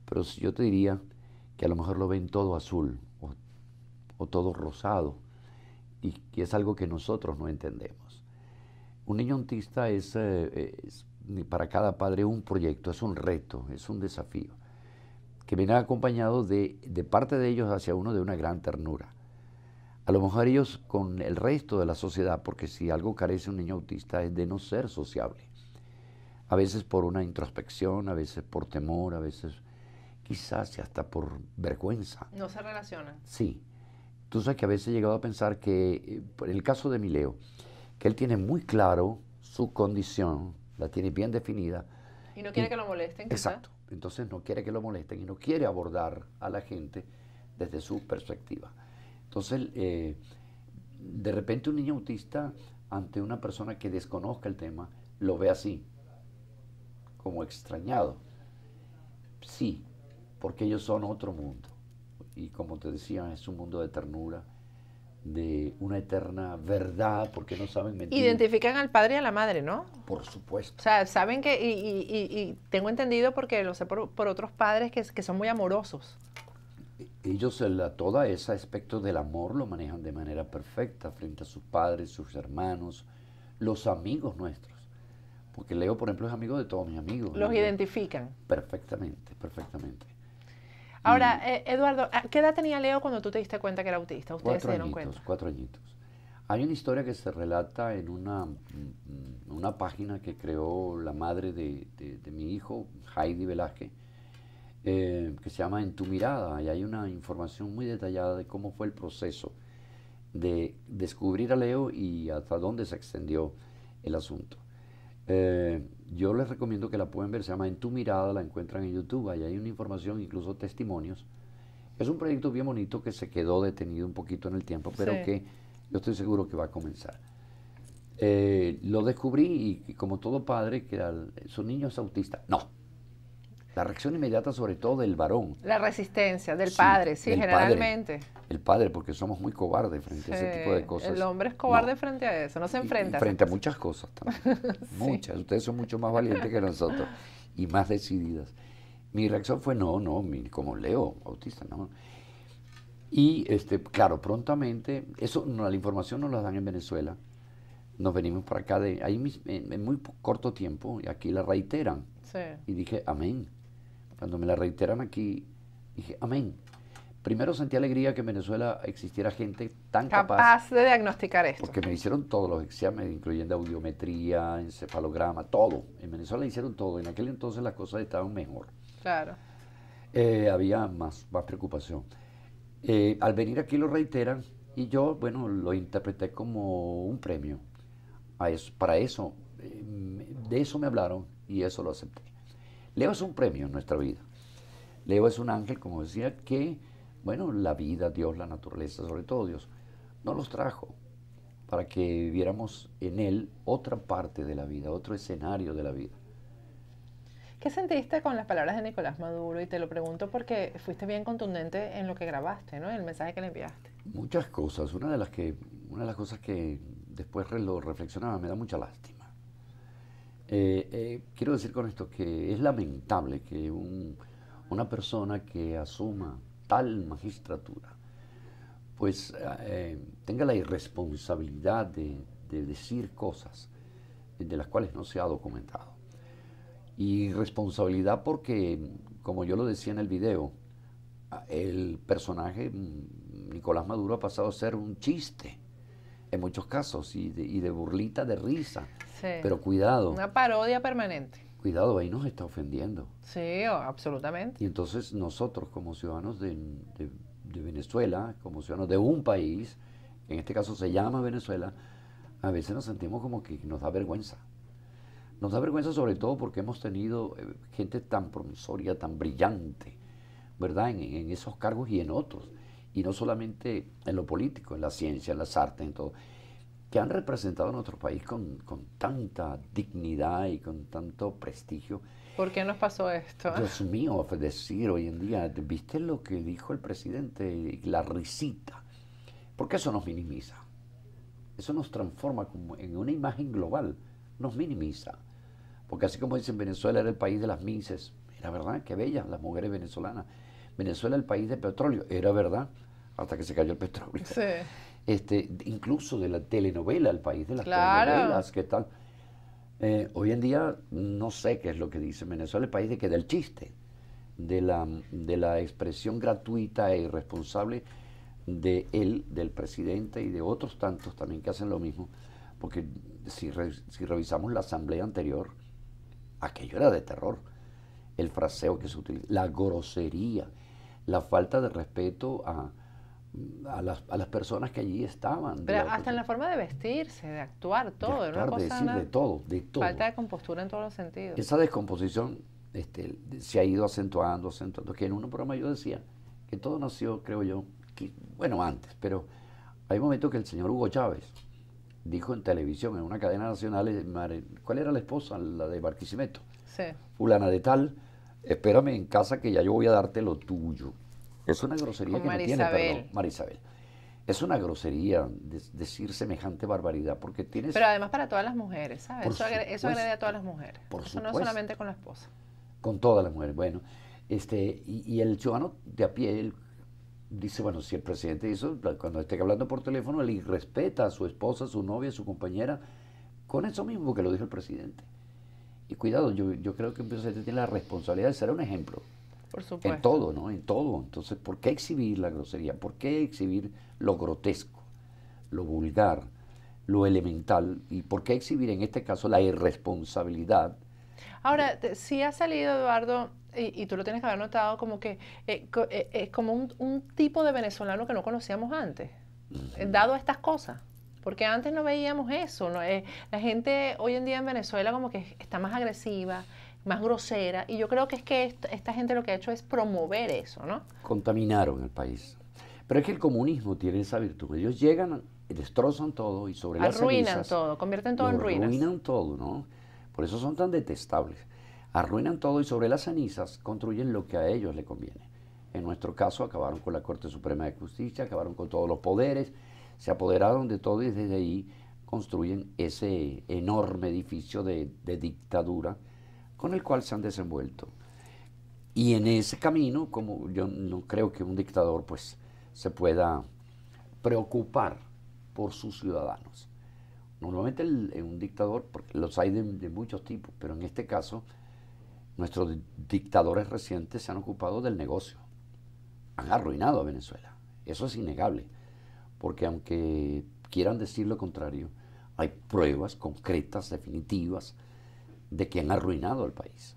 Pero yo te diría que a lo mejor lo ven todo azul o todo rosado y es algo que nosotros no entendemos. Un niño autista es para cada padre un proyecto, es un reto, es un desafío que viene acompañado de parte de ellos hacia uno de una gran ternura. A lo mejor ellos con el resto de la sociedad, porque si algo carece un niño autista es de no ser sociable. A veces por una introspección, a veces por temor, a veces quizás hasta por vergüenza. No se relacionan. Sí. Tú sabes que a veces he llegado a pensar que, en el caso de mi Leo, que él tiene muy claro su condición, la tiene bien definida. Y no quiere que lo molesten, quizás. Exacto. Entonces no quiere que lo molesten y no quiere abordar a la gente desde su perspectiva. Entonces, de repente un niño autista, ante una persona que desconozca el tema, lo ve así, como extrañado. Sí, porque ellos son otro mundo. Y como te decía, es un mundo de ternura, de una eterna verdad, porque no saben mentir. Identifican al padre y a la madre, ¿no? Por supuesto. O sea, saben que, y tengo entendido porque lo sé por otros padres que son muy amorosos. Ellos todo ese aspecto del amor lo manejan de manera perfecta frente a sus padres, sus hermanos, los amigos nuestros. Porque Leo, por ejemplo, es amigo de todos mis amigos. Los identifican. Perfectamente, perfectamente. Ahora, Eduardo, ¿qué edad tenía Leo cuando tú te diste cuenta que era autista? ¿Ustedes se dieron cuenta? 4 añitos. Hay una historia que se relata en una página que creó la madre de mi hijo, Heidi Velázquez, que se llama En tu mirada, y hay una información muy detallada de cómo fue el proceso de descubrir a Leo y hasta dónde se extendió el asunto. Yo les recomiendo que la puedan ver, se llama En tu mirada, la encuentran en YouTube, ahí hay una información, incluso testimonios. Es un proyecto bien bonito que se quedó detenido un poquito en el tiempo, pero sí, que yo estoy seguro que va a comenzar. Lo descubrí y como todo padre, que su niño es autista. No. La reacción inmediata, sobre todo del varón. La resistencia del padre, sí, generalmente. El padre, porque somos muy cobardes frente a ese tipo de cosas. El hombre es cobarde frente a eso, no se enfrenta. Frente a muchas cosas también. Muchas. Ustedes son mucho más valientes que nosotros y más decididas. Mi reacción fue no, como Leo, autista, no. Y claro, prontamente, la información nos la dan en Venezuela. Nos venimos para acá ahí en muy corto tiempo y aquí la reiteran. Sí. Y dije, amén. Cuando me la reiteran aquí, dije, amén. Primero sentí alegría que en Venezuela existiera gente tan capaz de diagnosticar esto. Porque me hicieron todos los exámenes, incluyendo audiometría, encefalograma, todo. En Venezuela hicieron todo. En aquel entonces las cosas estaban mejor. Claro. Había más preocupación. Al venir aquí lo reiteran y yo, bueno, lo interpreté como un premio. Para eso, de eso me hablaron y eso lo acepté. Leo es un premio en nuestra vida. Leo es un ángel, como decía, que, bueno, la vida, Dios, la naturaleza, sobre todo Dios, nos los trajo para que viéramos en él otra parte de la vida, otro escenario de la vida. ¿Qué sentiste con las palabras de Nicolás Maduro? Y te lo pregunto porque fuiste bien contundente en lo que grabaste, ¿no? En el mensaje que le enviaste. Muchas cosas. Una de las cosas que después lo reflexionaba, me da mucha lástima. Quiero decir con esto que es lamentable que una persona que asuma tal magistratura, pues tenga la irresponsabilidad de decir cosas de las cuales no se ha documentado. Y responsabilidad porque, como yo lo decía en el video, el personaje Nicolás Maduro ha pasado a ser un chiste en muchos casos y de burlita, de risa. Sí. Pero cuidado. Una parodia permanente. Cuidado, ahí nos está ofendiendo. Sí, absolutamente. Y entonces nosotros como ciudadanos de Venezuela, como ciudadanos de un país, en este caso se llama Venezuela, a veces nos sentimos como que nos da vergüenza. Nos da vergüenza sobre todo porque hemos tenido gente tan promisoria, tan brillante, ¿verdad? En esos cargos y en otros. Y no solamente en lo político, en la ciencia, en las artes, en todo, que han representado a nuestro país con tanta dignidad y con tanto prestigio. ¿Por qué nos pasó esto? Dios mío, es decir, hoy en día, ¿viste lo que dijo el presidente? La risita. Porque eso nos minimiza. Eso nos transforma como en una imagen global. Nos minimiza. Porque así como dicen, Venezuela era el país de las Misses. Era verdad, qué bellas las mujeres venezolanas. Venezuela el país de petróleo. Era verdad, hasta que se cayó el petróleo. Sí. Incluso de la telenovela, el país de las Claro. telenovelas, ¿qué tal? Hoy en día no sé qué es lo que dice Venezuela, el país de que del chiste, de la expresión gratuita e irresponsable de él, del presidente y de otros tantos también que hacen lo mismo, porque si revisamos la asamblea anterior, aquello era de terror, el fraseo que se utiliza, la grosería, la falta de respeto a las personas que allí estaban. Pero hasta en la forma de vestirse, de actuar, todo. De era una actuar, de cosa, decir, de todo, de todo. falta de compostura en todos los sentidos. Esa descomposición se ha ido acentuando, que en un programa yo decía que todo nació, creo yo, bueno, antes, pero hay momentos que el señor Hugo Chávez dijo en televisión, en una cadena nacional, ¿cuál era la esposa? La de Barquisimeto. Sí. Fulana de tal, espérame en casa que ya yo voy a darte lo tuyo. Es una grosería Con que no tiene Marisabel. perdón, Marisabel. Es una grosería decir semejante barbaridad, porque tienes... Pero además para todas las mujeres, ¿sabes? Por Eso agrede a todas las mujeres. por Eso no supuesto. solamente con la esposa. Con todas las mujeres. Bueno, y el ciudadano de a pie, él dice, bueno, si el presidente hizo, cuando esté hablando por teléfono, él respeta a su esposa, a su novia, a su compañera, con eso mismo que lo dijo el presidente. Y cuidado, yo creo que el presidente tiene la responsabilidad de ser un ejemplo. Por supuesto. En todo, ¿no? En todo. Entonces, ¿por qué exhibir la grosería? ¿Por qué exhibir lo grotesco, lo vulgar, lo elemental? ¿Y por qué exhibir en este caso la irresponsabilidad? Ahora, sí ha salido, Eduardo, y tú lo tienes que haber notado, como que como un tipo de venezolano que no conocíamos antes, dado a estas cosas. Porque antes no veíamos eso. ¿No? La gente hoy en día en Venezuela como que está más agresiva, más grosera, y yo creo que es que esta gente lo que ha hecho es promover eso, ¿no? Contaminaron el país. Pero es que el comunismo tiene esa virtud. Ellos llegan, destrozan todo y sobre las Arruinan cenizas... todo, convierten todo en ruinas. Arruinan todo, ¿no? Por eso son tan detestables. Arruinan todo y sobre las cenizas construyen lo que a ellos les conviene. En nuestro caso acabaron con la Corte Suprema de Justicia, acabaron con todos los poderes, se apoderaron de todo y desde ahí construyen ese enorme edificio de dictadura con el cual se han desenvuelto. Y en ese camino, como yo no creo que un dictador pues se pueda preocupar por sus ciudadanos. Normalmente un dictador, porque los hay de muchos tipos, pero en este caso nuestros dictadores recientes se han ocupado del negocio. Han arruinado a Venezuela. Eso es innegable, porque aunque quieran decir lo contrario, hay pruebas concretas, definitivas, de que han arruinado al país.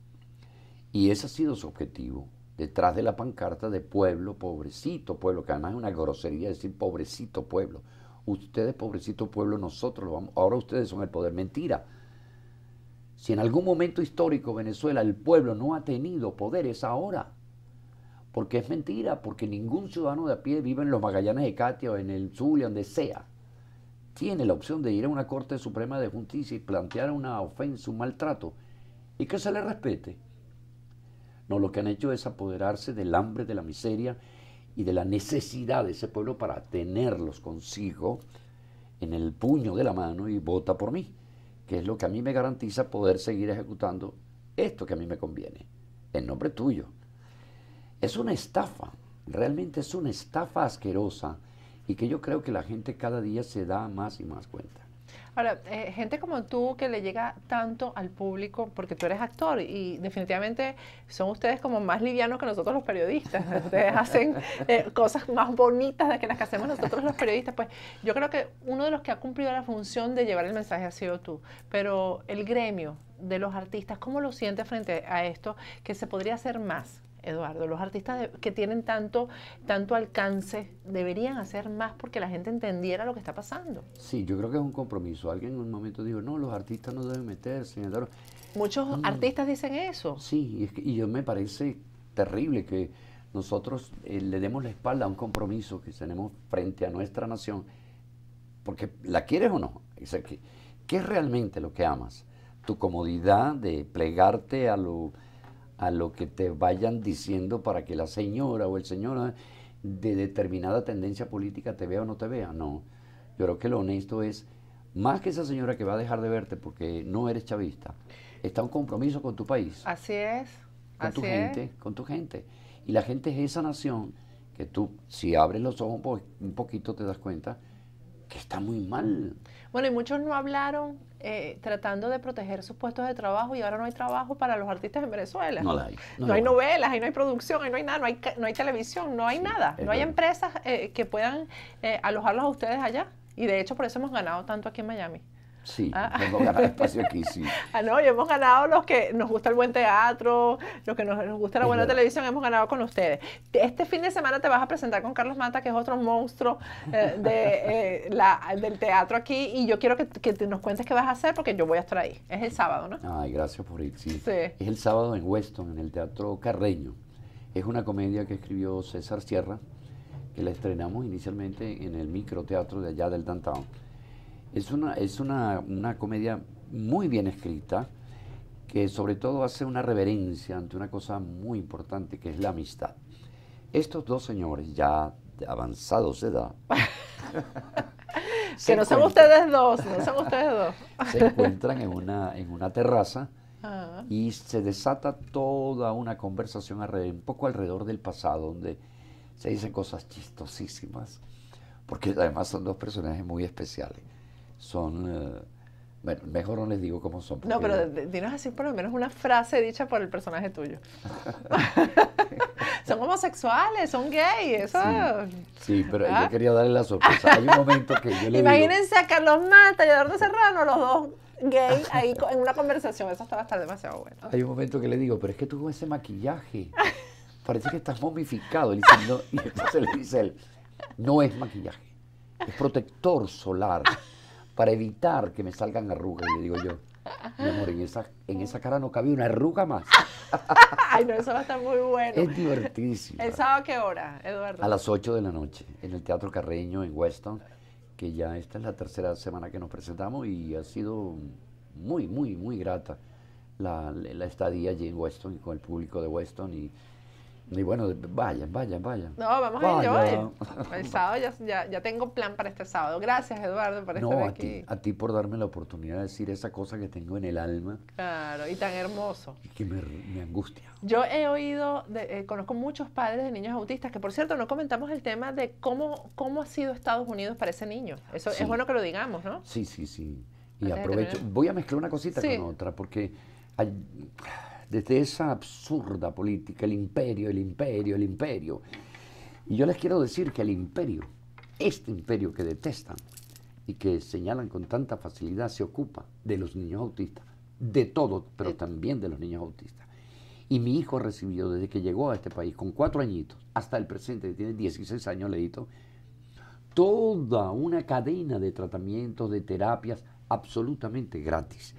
Y ese ha sido su objetivo, detrás de la pancarta de pueblo, pobrecito pueblo, que además es una grosería decir pobrecito pueblo. Ustedes, pobrecito pueblo, nosotros lo vamos, ahora ustedes son el poder. Mentira. Si en algún momento histórico Venezuela, el pueblo no ha tenido poder, es ahora. Porque es mentira, porque ningún ciudadano de a pie vive en los Magallanes de Catia o en el Zulia, donde sea. Tiene la opción de ir a una Corte Suprema de Justicia y plantear una ofensa, un maltrato, y que se le respete. No, lo que han hecho es apoderarse del hambre, de la miseria y de la necesidad de ese pueblo para tenerlos consigo en el puño de la mano y vota por mí, que es lo que a mí me garantiza poder seguir ejecutando esto que a mí me conviene, en nombre tuyo. Es una estafa, realmente es una estafa asquerosa y que yo creo que la gente cada día se da más y más cuenta. Ahora, gente como tú que le llega tanto al público, porque tú eres actor y definitivamente son ustedes como más livianos que nosotros los periodistas. Ustedes hacen cosas más bonitas de que las que hacemos nosotros los periodistas. Pues yo creo que uno de los que ha cumplido la función de llevar el mensaje ha sido tú. Pero el gremio de los artistas, ¿cómo lo sientes frente a esto? Que se podría hacer más. Eduardo, los artistas que tienen tanto alcance deberían hacer más porque la gente entendiera lo que está pasando. Sí, yo creo que es un compromiso. Alguien en un momento dijo, no, los artistas no deben meterse. Muchos artistas dicen eso. Sí, y yo me parece terrible que nosotros le demos la espalda a un compromiso que tenemos frente a nuestra nación, porque ¿la quieres o no? O sea, ¿qué es realmente lo que amas? Tu comodidad de plegarte a lo que te vayan diciendo para que la señora o el señor de determinada tendencia política te vea o no te vea. No, yo creo que lo honesto es, más que esa señora que va a dejar de verte porque no eres chavista, está un compromiso con tu país. Así es. Con tu gente, con tu gente. Y la gente es esa nación que tú, si abres los ojos un poquito, te das cuenta que está muy mal. Bueno, y muchos no hablaron tratando de proteger sus puestos de trabajo y ahora no hay trabajo para los artistas en Venezuela. No la hay. No hay novelas, ahí no hay producción, ahí no hay nada, no hay televisión, no hay nada. No hay empresas que puedan alojarlos a ustedes allá. Y de hecho por eso hemos ganado tanto aquí en Miami. Sí, hemos ganado espacio aquí, sí. No, y hemos ganado los que nos gusta el buen teatro, los que nos gusta la buena televisión, hemos ganado con ustedes. Este fin de semana te vas a presentar con Carlos Mata, que es otro monstruo del teatro aquí, y yo quiero que nos cuentes qué vas a hacer, porque yo voy a estar ahí. Es el sábado, ¿no? Ay, gracias por ir, sí. Sí. Es el sábado en Weston, en el Teatro Carreño. Es una comedia que escribió César Sierra, que la estrenamos inicialmente en el microteatro de allá del downtown. Es una comedia muy bien escrita, que sobre todo hace una reverencia ante una cosa muy importante, que es la amistad. Estos dos señores, ya avanzados de edad, que no son ustedes dos, no son ustedes dos. Se encuentran en una terraza y se desata toda una conversación un poco alrededor del pasado, donde se dicen cosas chistosísimas, porque además son dos personajes muy especiales. Son, bueno, mejor no les digo cómo son. No, pero dinos así por lo menos una frase dicha por el personaje tuyo. Son homosexuales, son gays, eso. Sí, pero yo quería darle la sorpresa. Hay un momento que yo le Imagínense a Carlos Mata y a Eduardo Serrano, los dos gays, ahí en una conversación. Eso va a estar demasiado bueno. Hay un momento que le digo, pero es que tú con ese maquillaje, parece que estás momificado. Él dice, no, y entonces le dice él, no es maquillaje, es protector solar, para evitar que me salgan arrugas. Y le digo yo, mi amor, en esa cara no cabe una arruga más. Ay, no, eso va a estar muy bueno. Es divertidísimo. ¿El sábado a qué hora, Eduardo? A las 8 de la noche, en el Teatro Carreño, en Weston, que ya esta es la tercera semana que nos presentamos y ha sido muy, muy, muy grata la estadía allí en Weston y con el público de Weston. Y bueno, vayan. No, vamos a ir yo. El sábado ya tengo plan para este sábado. Gracias, Eduardo, por estar aquí. A ti por darme la oportunidad de decir esa cosa que tengo en el alma. Claro, y tan hermoso. Y que me angustia. Yo he oído, conozco muchos padres de niños autistas, que por cierto no comentamos el tema de cómo ha sido Estados Unidos para ese niño. Eso sí. Es bueno que lo digamos, ¿no? Sí. Y aprovecho, voy a mezclar una cosita con otra, porque desde esa absurda política, el imperio. Y yo les quiero decir que el imperio, este imperio que detestan y que señalan con tanta facilidad, se ocupa de los niños autistas, de todo, pero también de los niños autistas. Y mi hijo recibió, desde que llegó a este país, con 4 añitos, hasta el presente, que tiene 16 años, Leito, toda una cadena de tratamientos, de terapias, absolutamente gratis.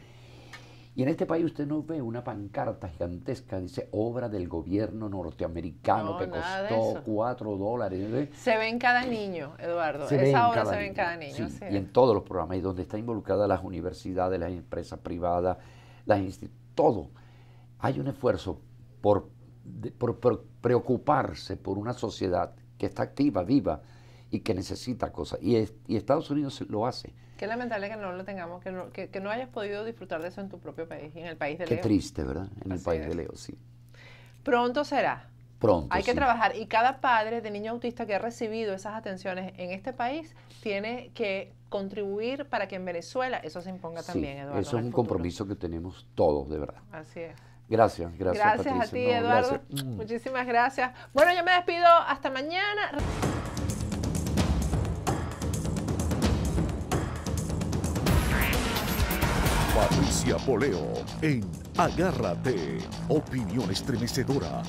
Y en este país usted no ve una pancarta gigantesca, dice, obra del gobierno norteamericano, que costó $4. Se ve en cada niño, Eduardo. Esa obra se ve en cada niño. Sí. Y en todos los programas, y donde está involucrada las universidades, las empresas privadas, todo. Hay un esfuerzo por preocuparse por una sociedad que está activa, viva, y que necesita cosas. Y Estados Unidos lo hace. Qué lamentable que no lo tengamos, que no hayas podido disfrutar de eso en tu propio país, en el país de Qué Leo. Triste, ¿verdad? En el país de Leo, sí. Pronto será. Pronto. Hay que sí. trabajar, y cada padre de niño autista que ha recibido esas atenciones en este país tiene que contribuir para que en Venezuela eso se imponga Sí, también, Eduardo. eso en es el un futuro. compromiso que tenemos todos, de verdad. Así es. Gracias, Gracias Patricia. a ti, No, Eduardo. gracias. Muchísimas gracias. Bueno, yo me despido. Hasta mañana. Patricia Poleo en Agárrate, opinión estremecedora.